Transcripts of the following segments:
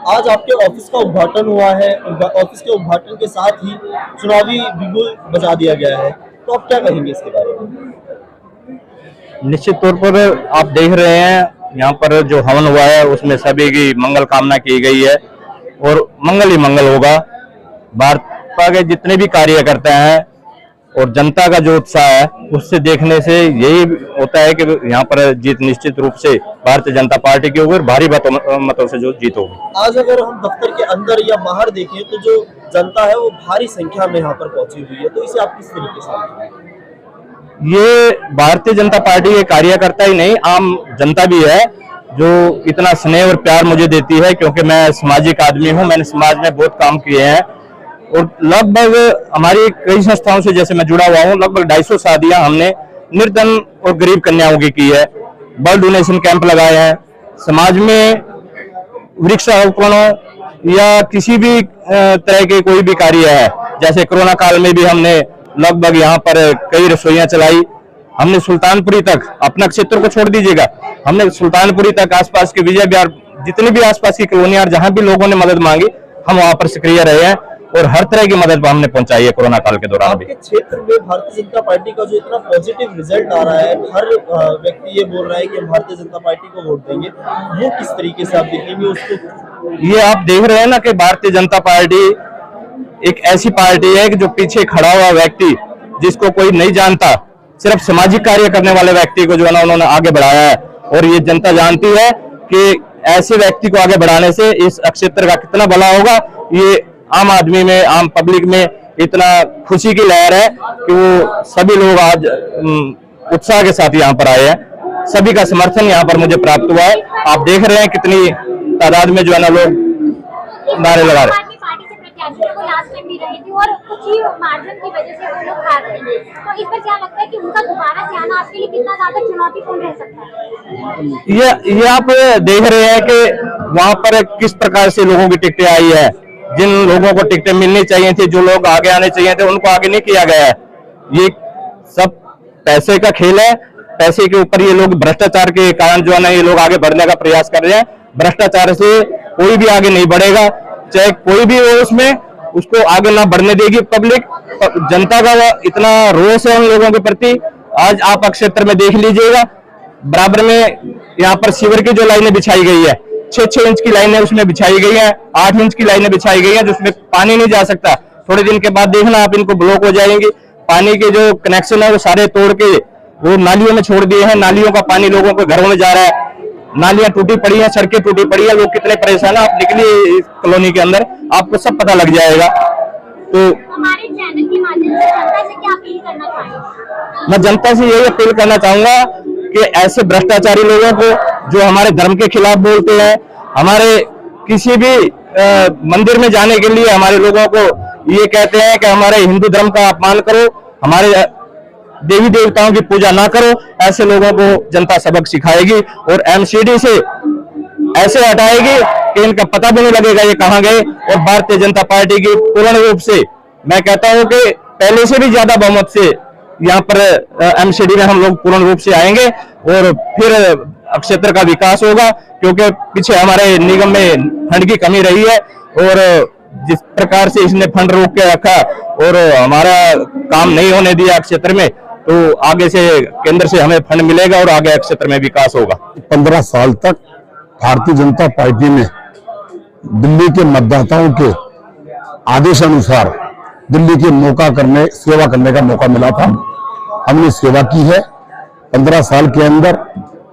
आज आपके ऑफिस का उद्घाटन हुआ है। ऑफिस के उद्घाटन के साथ ही चुनावी बिगुल बजा दिया गया है, तो आप क्या कहेंगे इसके बारे में? निश्चित तौर पर आप देख रहे हैं यहाँ पर जो हवन हुआ है उसमें सभी की मंगल कामना की गई है और मंगल ही मंगल होगा। भाजपा के जितने भी कार्यकर्ता हैं और जनता का जो उत्साह है उससे देखने से यही होता है कि यहाँ पर जीत निश्चित रूप से भारतीय जनता पार्टी की होगी और भारी मतों से जो जीत होगी। आज अगर हम दफ्तर के अंदर या बाहर देखें तो जो जनता है वो भारी संख्या में यहाँ पर पहुंची हुई है, तो इसे आप किस तरीके से? ये भारतीय जनता पार्टी के कार्यकर्ता ही नहीं, आम जनता भी है जो इतना स्नेह और प्यार मुझे देती है, क्योंकि मैं सामाजिक आदमी हूँ। मैंने समाज में बहुत काम किए हैं और लगभग हमारी कई संस्थाओं से जैसे मैं जुड़ा हुआ हूँ, लगभग 250 शादियां हमने निर्धन और गरीब कन्याओं की है। ब्लड डोनेशन कैंप लगाए हैं। समाज में वृक्षारोपणों या किसी भी तरह के कोई भी कार्य है, जैसे कोरोना काल में भी हमने लगभग यहाँ पर कई रसोइयां चलाई। हमने सुल्तानपुरी तक, अपना क्षेत्र को छोड़ दीजिएगा, हमने सुल्तानपुरी तक आसपास के विजय विहार जितनी भी आसपास की कॉलोनियां जहां भी लोगों ने मदद मांगी हम वहां पर सक्रिय रहे हैं और हर तरह की मदद हमने पहुंचाई है कोरोना काल के दौरान भी। आपके क्षेत्र में भारतीय जनता पार्टी का जो इतना पॉजिटिव रिजल्ट आ रहा है, हर व्यक्ति ये बोल रहा है कि भारतीय जनता पार्टी को वोट देंगे, वो किस तरीके से आप देखेंगे उसको? ये आप देख रहे हैं ना कि भारतीय जनता पार्टी एक ऐसी पार्टी है कि जो पीछे खड़ा हुआ व्यक्ति जिसको कोई नहीं जानता, सिर्फ सामाजिक कार्य करने वाले व्यक्ति को जो है ना उन्होंने आगे बढ़ाया है और ये जनता जानती है कि ऐसे व्यक्ति को आगे बढ़ाने से इस क्षेत्र का कितना भला होगा। ये आम आदमी में, आम पब्लिक में इतना खुशी की लहर है कि वो सभी लोग आज उत्साह के साथ यहाँ पर आए हैं। सभी का समर्थन यहाँ पर मुझे प्राप्त हुआ है। आप देख रहे हैं कितनी तादाद में जो है ना लोग नारे लगा रहे हैं। को लास्ट टाइम भी रही थी और कुछ ही मार्जिन की वजह से वो लोग हार गए, तो इस पर क्या लगता है कि उनका दोबारा से आना आपके लिए कितना ज्यादा चुनौतीपूर्ण रह सकता है? ये आप देख रहे हैं कि वहां पर किस प्रकार से लोगों की टिकटें आई है। जिन लोगों को टिकटें मिलनी चाहिए थी, जो लोग आगे आने चाहिए थे, उनको आगे नहीं किया गया है। ये सब पैसे का खेल है। पैसे के ऊपर ये लोग भ्रष्टाचार के कारण जो है ना ये लोग आगे बढ़ने का प्रयास कर रहे हैं। भ्रष्टाचार से कोई भी आगे नहीं बढ़ेगा, चाहे कोई भी हो उसमें, उसको आगे ना बढ़ने देगी पब्लिक। जनता का इतना रोष है उन लोगों के प्रति। आज आप क्षेत्र में देख लीजिएगा, बराबर में यहाँ पर सीवर की जो लाइनें बिछाई गई है, 6-6 इंच की लाइनें उसमें बिछाई गई है, 8 इंच की लाइनें बिछाई गई है, जिसमें पानी नहीं जा सकता। थोड़े दिन के बाद देखना आप इनको ब्लॉक हो जाएंगे। पानी के जो कनेक्शन है वो सारे तोड़ के वो नालियों में छोड़ दिए हैं। नालियों का पानी लोगों के घरों में जा रहा है। नालियां टूटी पड़ी हैं, सड़कें टूटी पड़ी है। लोग कितने परेशान है, आप निकलिए इस कॉलोनी के अंदर, आपको सब पता लग जाएगा। तो हमारे चैनल के माध्यम से जनता से क्या अपील करना चाहेंगे? मैं जनता से यही अपील करना चाहूंगा कि ऐसे भ्रष्टाचारी लोगों को जो हमारे धर्म के खिलाफ बोलते हैं, हमारे किसी भी मंदिर में जाने के लिए हमारे लोगों को ये कहते हैं कि हमारे हिंदू धर्म का अपमान करो, हमारे देवी देवताओं की पूजा ना करो, ऐसे लोगों को जनता सबक सिखाएगी और एमसीडी से ऐसे हटाएगी कि इनका पता भी नहीं लगेगा ये कहां गए। और भारतीय जनता पार्टी की पूर्ण रूप से, मैं कहता हूं कि पहले से भी ज्यादा बहुमत से यहाँ पर एमसीडी में हम लोग पूर्ण रूप से आएंगे और फिर क्षेत्र का विकास होगा, क्योंकि पीछे हमारे निगम में फंड की कमी रही है और जिस प्रकार से इसने फंड रोक के रखा और हमारा काम नहीं होने दिया क्षेत्र में, तो आगे से केंद्र से हमें फंड मिलेगा और आगे क्षेत्र में विकास होगा। 15 साल तक भारतीय जनता पार्टी में दिल्ली के मतदाताओं के आदेश अनुसार दिल्ली के सेवा करने का मौका मिला था। हमने सेवा की है। 15 साल के अंदर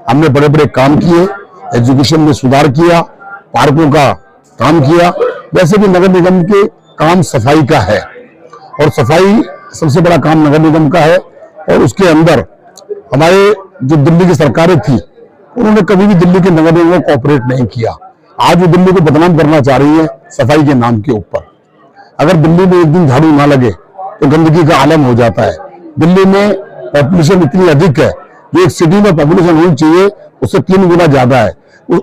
हमने बड़े बड़े काम किए, एजुकेशन में सुधार किया, पार्कों का काम किया। वैसे भी नगर निगम के काम सफाई का है और सफाई सबसे बड़ा काम नगर निगम का है। और उसके अंदर हमारे जो दिल्ली की सरकारें थी उन्होंने कभी भी दिल्ली के नगर निगम को कोऑपरेट नहीं किया। आज वो दिल्ली को बदनाम करना चाह रही है सफाई के नाम के ऊपर। अगर दिल्ली में एक दिन झाड़ू ना लगे तो गंदगी का आलम हो जाता है। दिल्ली में पॉपुलेशन इतनी अधिक है, जो एक सिटी में पॉपुलेशन होनी चाहिए उससे 3 गुना ज्यादा है।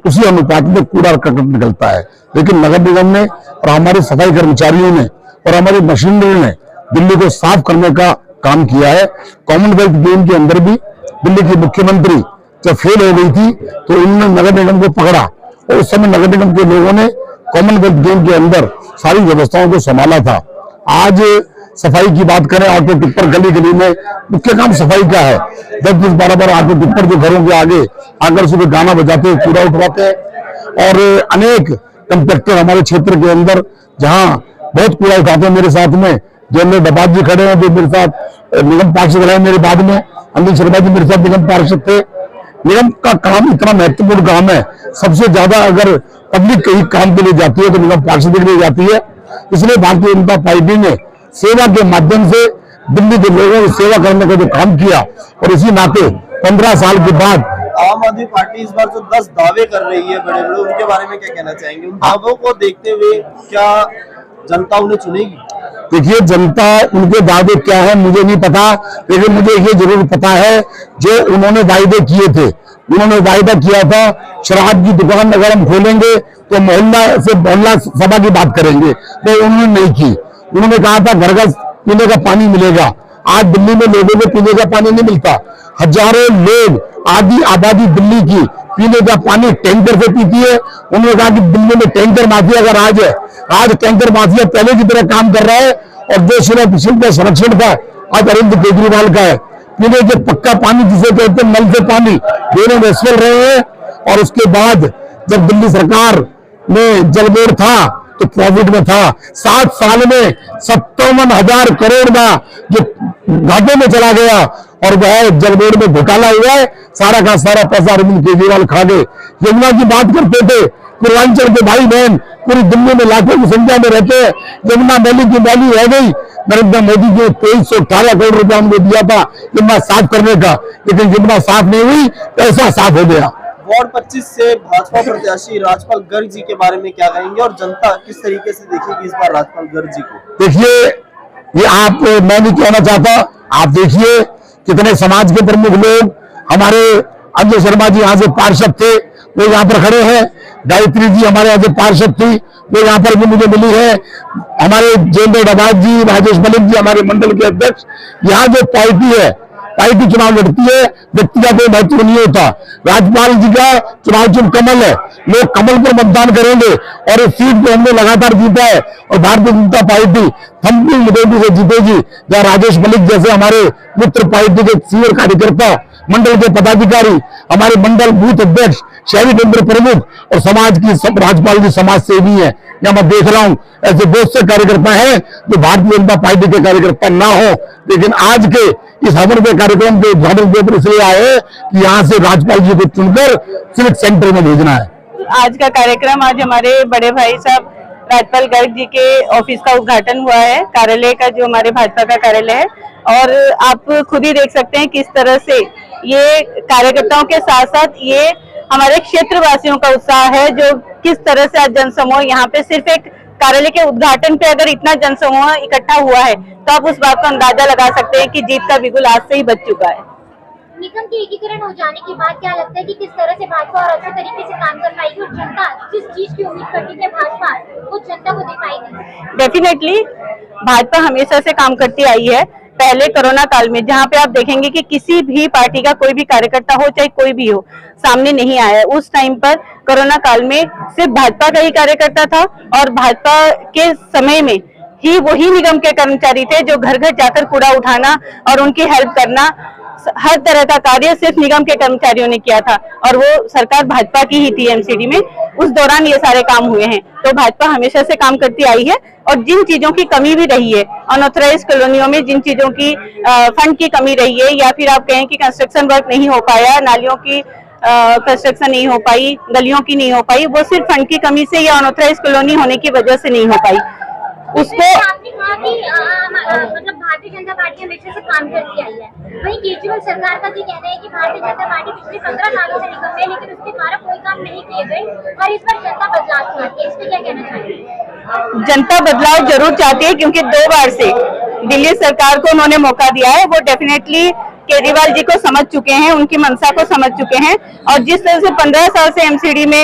उसी अनुपात में कूड़ा करकट निकलता है। लेकिन नगर निगम ने और हमारे सफाई कर्मचारियों ने और हमारी मशीनरी ने दिल्ली को साफ करने का काम किया है। कॉमनवेल्थ गेम के अंदर भी दिल्ली की मुख्यमंत्री जब फेल हो गई थी तो उन्होंने नगर निगम को पकड़ा और उस समय नगर निगम के लोगों ने कॉमनवेल्थ गेम के अंदर सारी व्यवस्थाओं को संभाला था। आज सफाई की बात करें, ऑटो टिप्पर गली गली में मुख्य काम सफाई का है। 10-10, 12-12 ऑटो टिप्पर जो घरों के आगे आकर सुबह गाना बजाते हैं, कूड़ा उठवाते हैं। और अनेक कंट्रैक्टर हमारे क्षेत्र के अंदर जहां बहुत कूड़ा उठाते हैं, मेरे साथ में जनरल डबाज जी खड़े हैं जो मेरे साथ निगम पार्षद रहे, मेरे बाद में अनिल शर्मा जी मेरे साथ निगम पार्षद थे। निगम का काम इतना महत्वपूर्ण काम है, सबसे ज्यादा अगर पब्लिक कहीं काम के लिए जाती है तो निगम पार्षद के लिए जाती है। इसलिए भारतीय जनता पार्टी ने सेवा के माध्यम से दिल्ली के लोगों की सेवा करने का जो काम किया, और इसी नाते 15 साल के बाद आम आदमी पार्टी इस बार जो 10 दावे कर रही है बड़े बड़े, उनके बारे में क्या कहना चाहेंगे? उन दावों को देखते हुए क्या जनता उन्हें चुनेगी? देखिए, जनता उनके दावे क्या है मुझे नहीं पता, लेकिन मुझे ये जरूर पता है जो उन्होंने वायदे किए थे। उन्होंने वायदा किया था शराब की दुकान अगर हम खोलेंगे तो मोहल्ला से मोहल्ला सभा की बात करेंगे, तो उन्होंने नहीं की। उन्होंने कहा था घर घर पीने का पानी मिलेगा। आज दिल्ली में लोगों को पीने का पानी नहीं मिलता। हजारों लोग, आधी आबादी दिल्ली की पीने का पानी टैंकर से पीती है। उन्होंने कहा कि दिल्ली में टैंकर माफिया का राज है। आज टैंकर माफिया पहले की तरह काम कर रहा है, और जो शिल्प का संरक्षण था आज अरविंद केजरीवाल का है। पीने के पक्का पानी जिसे कहते हैं, नल से पानी, दोनों में रहे हैं। और उसके बाद जब दिल्ली सरकार में जल बोर्ड था तो प्रॉफिट में था। 7 साल में 57,000 करोड़ का जो घाटे में चला गया, और वह जल बोर्ड में घोटाला हुआ है। सारा का सारा पैसा अरविंद केजरीवाल खा गए। यमुना की बात करते थे, पूर्वांचल के भाई बहन पूरी दिल्ली में लाखों की संख्या में रहते हैं। यमुना मैली की मैली रह गई। नरेंद्र मोदी जी ने 2318 करोड़ रुपया हमको दिया था यमुना साफ करने का, लेकिन यमुना साफ नहीं हुई, पैसा साफ हो गया। वार्ड 25 से भाजपा प्रत्याशी राजपाल गर्ग जी के बारे में क्या कहेंगे, और जनता किस तरीके से देखेगी इस बार राजपाल गर्ग जी को? देखिए, ये आप, मैं नहीं कहना चाहता, आप देखिए कितने समाज के प्रमुख लोग, हमारे अनिल शर्मा जी यहाँ से पार्षद थे, वो यहाँ पर खड़े हैं। गायत्री जी हमारे यहाँ से पार्षद थी, वो यहाँ पर भी मुझे मिली है। हमारे जेंद्र डबाज जी, राजेश मलिक जी हमारे मंडल के अध्यक्ष। यहाँ जो पार्टी है, पार्टी चुनाव लड़ती है, व्यक्ति का कोई महत्व नहीं होता। राज्यपाल जी का चुनाव चिन्ह कमल है, लोग कमल पर मतदान करेंगे, और इस सीट को हमने लगातार जीता है। और भारतीय जनता पार्टी थम्पी मेजॉरिटी से जीतेगी, जहाँ राजेश मलिक जैसे हमारे मित्र पार्टी के सीनियर कार्यकर्ता, मंडल के पदाधिकारी, हमारे मंडल बूथ अध्यक्ष, शहरी केंद्र प्रमुख और समाज की सब राज्यपाल जी समाज सेवी है। या मैं देख रहा हूं ऐसे बहुत से कार्यकर्ता हैं जो भारतीय जनता पार्टी के कार्यकर्ता ना हो, लेकिन आज के इस हवन के कार्यक्रम के उद्घाटन के ऊपर इसलिए आए कि यहाँ से राज्यपाल जी को चुनकर सिविक सेंटर में भेजना है। आज का कार्यक्रम, आज हमारे बड़े भाई साहब राजपाल गर्ग जी के ऑफिस का उद्घाटन हुआ है, कार्यालय का, जो हमारे भाजपा का कार्यालय है। और आप खुद ही देख सकते हैं किस तरह से ये कार्यकर्ताओं के साथ साथ ये हमारे क्षेत्रवासियों का उत्साह है, जो किस तरह से आज जनसमूह यहाँ पे सिर्फ एक कार्यालय के उद्घाटन पे अगर इतना जनसमूह इकट्ठा हुआ है, तो आप उस बात का अंदाजा लगा सकते हैं कि जीत का बिगुल आज से ही बज चुका है। निगम के एकीकरण हो जाने के बाद क्या लगता है कि किस तरह से भाजपा और अच्छे तरीके से काम कर पाएगी, और जनता जिस चीज की उम्मीद करती है भाजपा वो जनता को दे पाएगी? डेफिनेटली भाजपा हमेशा से काम करती आई है। पहले कोरोना काल में जहाँ पे आप देखेंगे कि किसी भी पार्टी का कोई भी कार्यकर्ता हो, चाहे कोई भी हो, सामने नहीं आया। उस टाइम पर कोरोना काल में सिर्फ भाजपा का ही कार्यकर्ता था, और भाजपा के समय में ही वही निगम के कर्मचारी थे जो घर घर जाकर कूड़ा उठाना और उनकी हेल्प करना, हर तरह का कार्य सिर्फ निगम के कर्मचारियों ने किया था। और वो सरकार भाजपा की ही थी एमसीडी में, उस दौरान ये सारे काम हुए हैं। तो भाजपा हमेशा से काम करती आई है, और जिन चीजों की कमी भी रही है अनऑथराइज कॉलोनियों में, जिन चीजों की फंड की कमी रही है, या फिर आप कहें कि कंस्ट्रक्शन वर्क नहीं हो पाया, नालियों की कंस्ट्रक्शन नहीं हो पाई, गलियों की नहीं हो पाई, वो सिर्फ फंड की कमी से या अनऑथराइज कॉलोनी होने की वजह से नहीं हो पाई। उसको आपने कहा कि मतलब भारतीय जनता पार्टी हमेशा से काम करती आई है, वहीं केजरीवाल सरकार का भी कहना है कि भारतीय जनता पार्टी पिछले 15 सालों से निगम में, लेकिन उसके द्वारा कोई काम नहीं किए गए, और इस पर जनता बदलाव चाहती है। इस पर क्या कहना चाहिए? जनता बदलाव जरूर चाहती है, क्योंकि 2 बार से दिल्ली सरकार को उन्होंने मौका दिया है। वो डेफिनेटली केजरीवाल जी को समझ चुके हैं, उनकी मंशा को समझ चुके हैं। और जिस तरह से 15 साल से एमसीडी में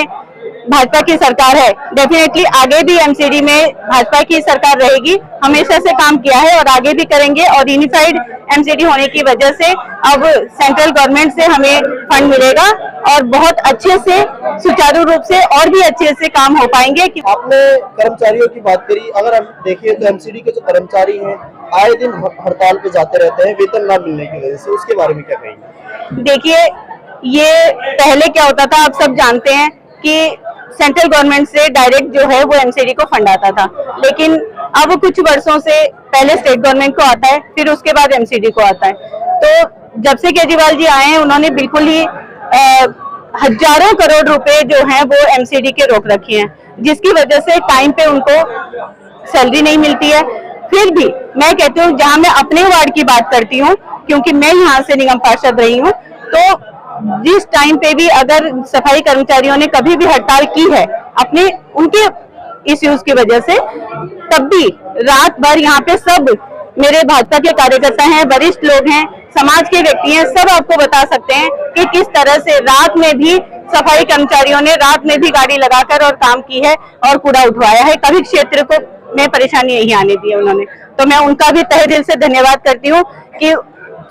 भाजपा की सरकार है, डेफिनेटली आगे भी एमसीडी में भाजपा की सरकार रहेगी। हमेशा से काम किया है और आगे भी करेंगे, और यूनिफाइड एमसीडी होने की वजह से अब सेंट्रल गवर्नमेंट से हमें फंड मिलेगा और बहुत अच्छे से सुचारू रूप से और भी अच्छे से काम हो पाएंगे। आपने कर्मचारियों की बात करी, अगर हम देखें तो एमसीडी के जो कर्मचारी हैं आए दिन हड़ताल पे जाते रहते हैं वेतन ना मिलने की वजह से, उसके बारे में क्या कहेंगे? देखिए, ये पहले क्या होता था, आप सब जानते हैं कि सेंट्रल गवर्नमेंट से डायरेक्ट जो है वो एमसीडी को फंड आता था, लेकिन अब कुछ वर्षों से पहले स्टेट गवर्नमेंट को आता है, फिर उसके बाद एमसीडी को आता है। तो जब से केजरीवाल जी आए हैं, उन्होंने बिल्कुल ही हजारों करोड़ रुपए जो हैं वो एमसीडी के रोक रखे हैं, जिसकी वजह से टाइम पे उनको सैलरी नहीं मिलती है। फिर भी मैं कहती हूँ, जहां मैं अपने वार्ड की बात करती हूँ, क्योंकि मैं यहाँ से निगम पार्षद रही हूँ, तो जिस टाइम पे भी अगर सफाई कर्मचारियों ने कभी भी हड़ताल की है अपने उनके इश्यूज की वजह से, तब भी रात भर यहाँ पे सब मेरे भाजपा के कार्यकर्ता हैं, वरिष्ठ लोग हैं, समाज के व्यक्ति हैं, सब आपको बता सकते हैं कि किस तरह से रात में भी सफाई कर्मचारियों ने रात में भी गाड़ी लगाकर और काम की है और कूड़ा उठवाया है। कभी क्षेत्र को में परेशानी नहीं आने दी है उन्होंने, तो मैं उनका भी तहे दिल से धन्यवाद करती हूँ कि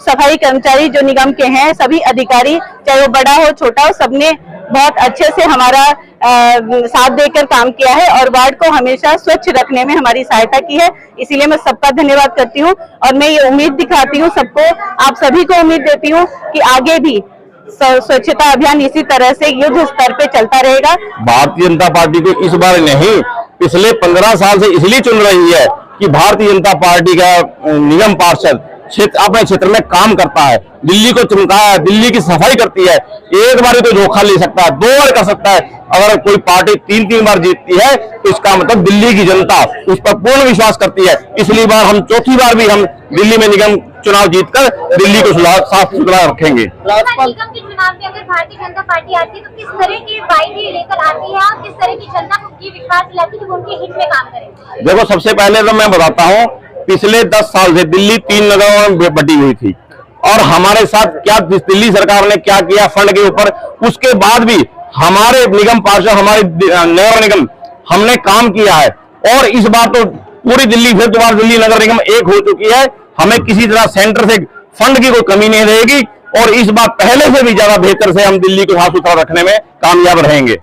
सफाई कर्मचारी जो निगम के हैं, सभी अधिकारी, चाहे वो बड़ा हो छोटा हो, सबने बहुत अच्छे से हमारा साथ देकर काम किया है और वार्ड को हमेशा स्वच्छ रखने में हमारी सहायता की है। इसीलिए मैं सबका धन्यवाद करती हूँ और मैं ये उम्मीद दिखाती हूँ सबको, आप सभी को उम्मीद देती हूँ कि आगे भी स्वच्छता अभियान इसी तरह से युद्ध स्तर पे चलता रहेगा। भारतीय जनता पार्टी को इस बार नहीं, पिछले 15 साल से इसलिए चुन रही है कि भारतीय जनता पार्टी का निगम पार्षद अपने क्षेत्र में काम करता है, दिल्ली को चमकाया है, दिल्ली की सफाई करती है। एक बार तो धोखा ले सकता है, 2 बार कर सकता है। अगर कोई पार्टी 3-3 बार जीतती है तो इसका मतलब दिल्ली की जनता उस पर पूर्ण विश्वास करती है। इसलिए बार हम चौथी बार भी हम दिल्ली में निगम चुनाव जीतकर दिल्ली को साफ सुथरा रखेंगे। निगम के चुनाव में अगर भारतीय जनता पार्टी आती है तो किस तरह की वायदे लेकर आती है और किस तरह की जनता को ये विश्वास दिलाती है कि वो उनके हित में काम करें? देखो, सबसे पहले तो मैं बताता हूँ, पिछले 10 साल से दिल्ली 3 नगरों में बटी हुई थी और हमारे साथ क्या दिल्ली सरकार ने क्या किया फंड के ऊपर, उसके बाद भी हमारे निगम पार्षद, हमारे नगर निगम, हमने काम किया है। और इस बार तो पूरी दिल्ली, फिर दोबारा दिल्ली नगर निगम एक हो चुकी है। हमें किसी तरह सेंटर से फंड की कोई कमी नहीं रहेगी और इस बार पहले से भी ज्यादा बेहतर से हम दिल्ली को साफ सुथरा रखने में कामयाब रहेंगे।